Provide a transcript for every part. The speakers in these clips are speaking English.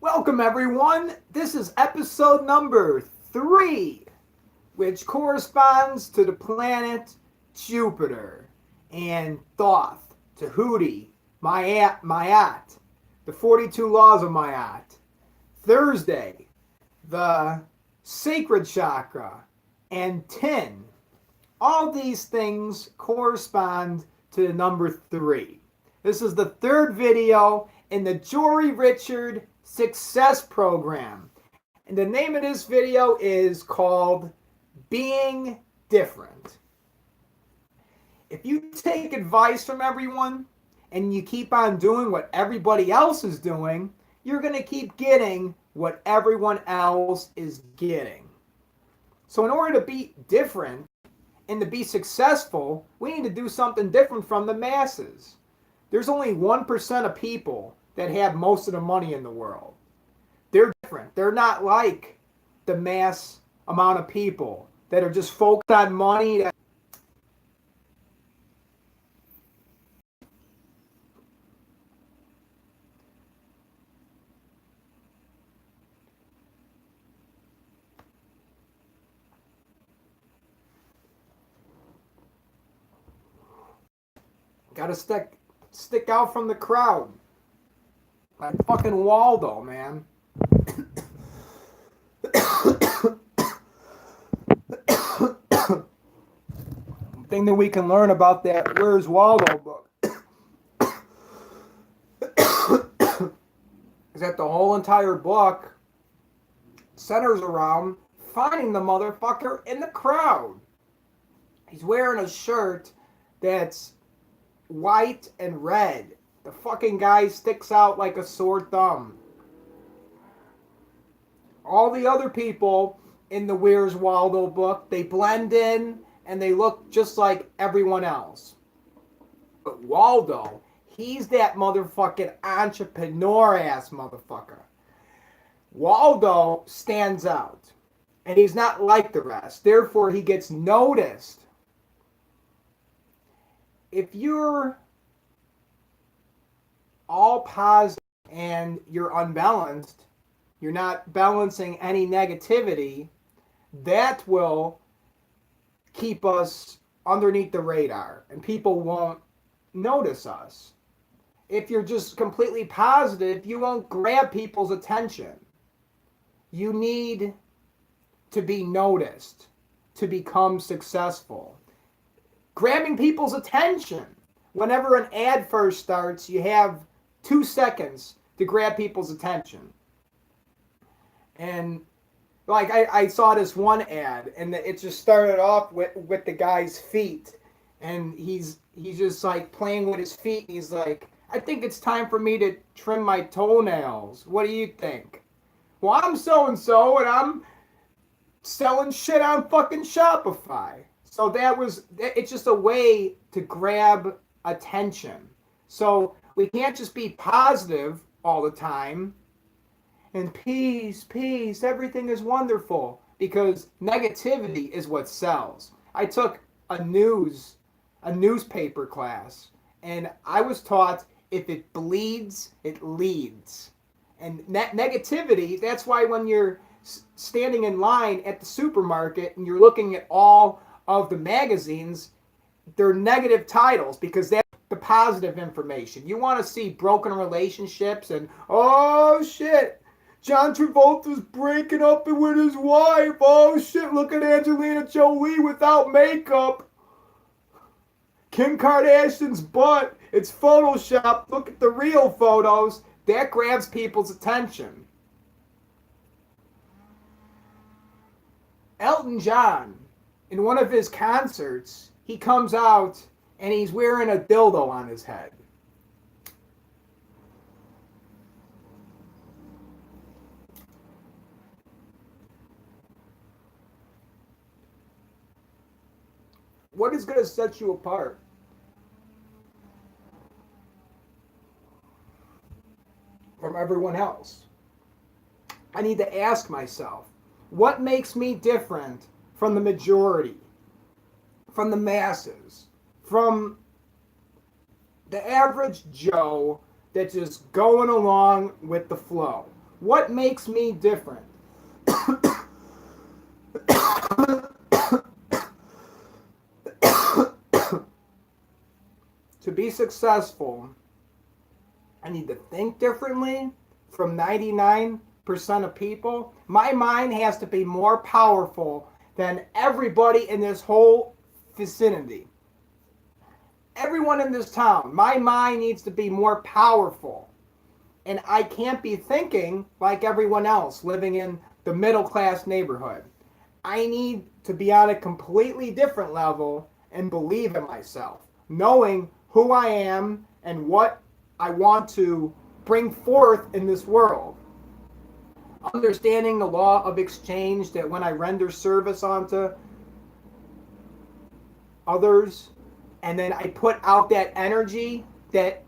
Welcome, everyone. This is episode number 3, which corresponds to the planet Jupiter, and Thoth, Tahuti, Mayat, the 42 laws of Mayat, Thursday, the sacred chakra, and Tin. All these things correspond to the number 3. This is the third video in the Jori Richard Success Program. And the name of this video is called Being Different. If you take advice from everyone and you keep on doing what everybody else is doing, you're going to keep getting what everyone else is getting. So in order to be different and to be successful, we need to do something different from the masses. There's only 1% of people that have most of the money in the world. They're different. They're not like the mass amount of people that are just focused on money. Gotta stick out from the crowd. Like fucking Waldo, man. Thing that we can learn about that Where's Waldo book is that the whole entire book centers around finding the motherfucker in the crowd. He's wearing a shirt that's white and red. The fucking guy sticks out like a sore thumb. All the other people in the Where's Waldo book, they blend in and they look just like everyone else. But Waldo, he's that motherfucking entrepreneur-ass motherfucker. Waldo stands out. And he's not like the rest. Therefore, he gets noticed. If you're all positive and you're unbalanced, you're not balancing any negativity, that will keep us underneath the radar and people won't notice us. If you're just completely positive, you won't grab people's attention. You need to be noticed to become successful. Grabbing people's attention. Whenever an ad first starts, you have 2 seconds to grab people's attention. And like I saw this one ad, and it just started off with the guy's feet, and he's just like playing with his feet. And he's like, I think it's time for me to trim my toenails. What do you think? Well, I'm so and so, and I'm selling shit on fucking Shopify. So it's just a way to grab attention. So we can't just be positive all the time and peace, everything is wonderful, because negativity is what sells. I took a newspaper class, and I was taught if it bleeds, it leads. And negativity, that's why when you're standing in line at the supermarket and you're looking at all of the magazines, they're negative titles because that's the positive information. You want to see broken relationships and, oh shit, John Travolta's breaking up with his wife. Oh shit, look at Angelina Jolie without makeup. Kim Kardashian's butt, it's Photoshopped. Look at the real photos. That grabs people's attention. Elton John, in one of his concerts, he comes out and he's wearing a dildo on his head. What is going to set you apart? From everyone else? I need to ask myself, what makes me different from the majority, from the masses, from the average Joe that's just going along with the flow? What makes me different? To be successful, I need to think differently from 99% of people. My mind has to be more powerful than everybody in this whole vicinity. Everyone in this town, my mind needs to be more powerful. And I can't be thinking like everyone else living in the middle class neighborhood. I need to be on a completely different level and believe in myself, knowing who I am and what I want to bring forth in this world. Understanding the law of exchange, that when I render service onto others and then I put out that energy that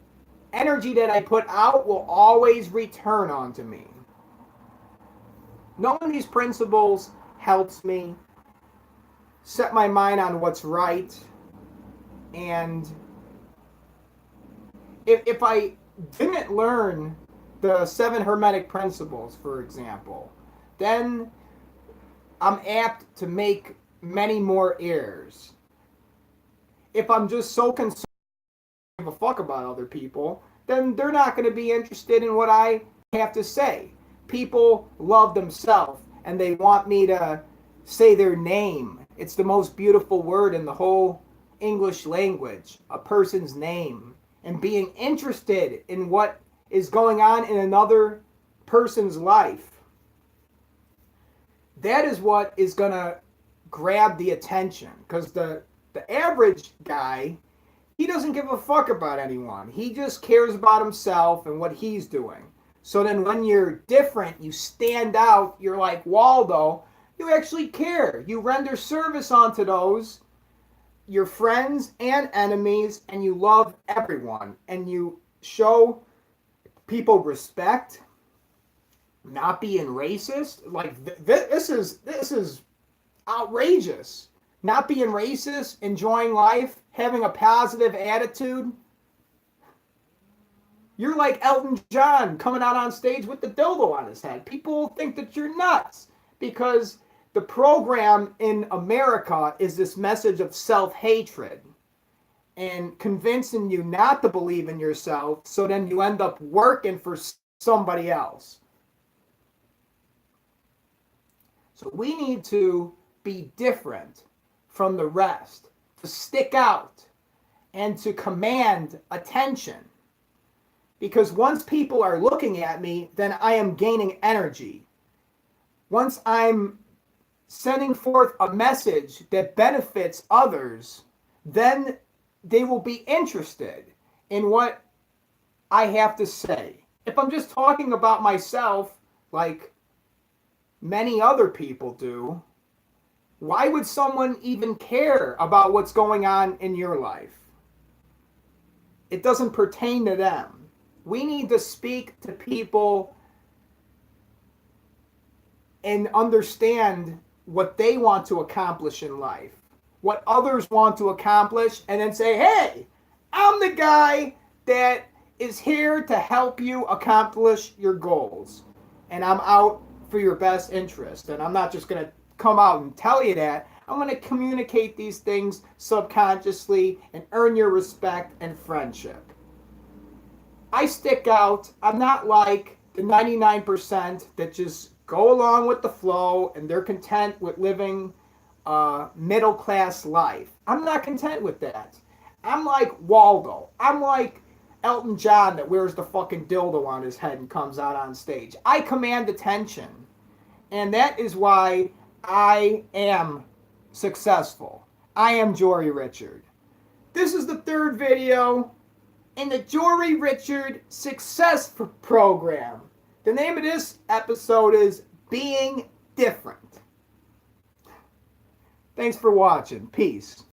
I put out will always return onto me. Knowing these principles helps me set my mind on what's right. And if I didn't learn the 7 Hermetic principles, for example, then I'm apt to make many more errors. If I'm just so concerned give a fuck about other people, then they're not going to be interested in what I have to say. People love themselves and they want me to say their name. It's the most beautiful word in the whole English language, a person's name, and being interested in what is going on in another person's life. That is what is going to grab the attention, because the average guy, he doesn't give a fuck about anyone. He just cares about himself and what he's doing. So then when you're different, you stand out, you're like Waldo, you actually care. You render service onto those, your friends and enemies, and you love everyone. And you show people respect, not being racist. Like, this is outrageous. Not being racist, enjoying life, having a positive attitude. You're like Elton John coming out on stage with the dildo on his head. People think that you're nuts because the program in America is this message of self-hatred and convincing you not to believe in yourself, so then you end up working for somebody else. So we need to be different from the rest, to stick out and to command attention. Because once people are looking at me, then I am gaining energy. Once I'm sending forth a message that benefits others, then they will be interested in what I have to say. If I'm just talking about myself like many other people do, why would someone even care about what's going on in your life? It doesn't pertain to them. We need to speak to people and understand what they want to accomplish in life, what others want to accomplish, and then say, hey, I'm the guy that is here to help you accomplish your goals. And I'm out for your best interest. And I'm not just going to come out and tell you that. I'm going to communicate these things subconsciously and earn your respect and friendship. I stick out. I'm not like the 99% that just go along with the flow and they're content with living a middle class life. I'm not content with that. I'm like Waldo. I'm like Elton John that wears the fucking dildo on his head and comes out on stage. I command attention. And that is why I am successful. I am Jori Richard. This is the 3rd video in the Jori Richard Success Program. The name of this episode is Being Different. Thanks for watching. Peace.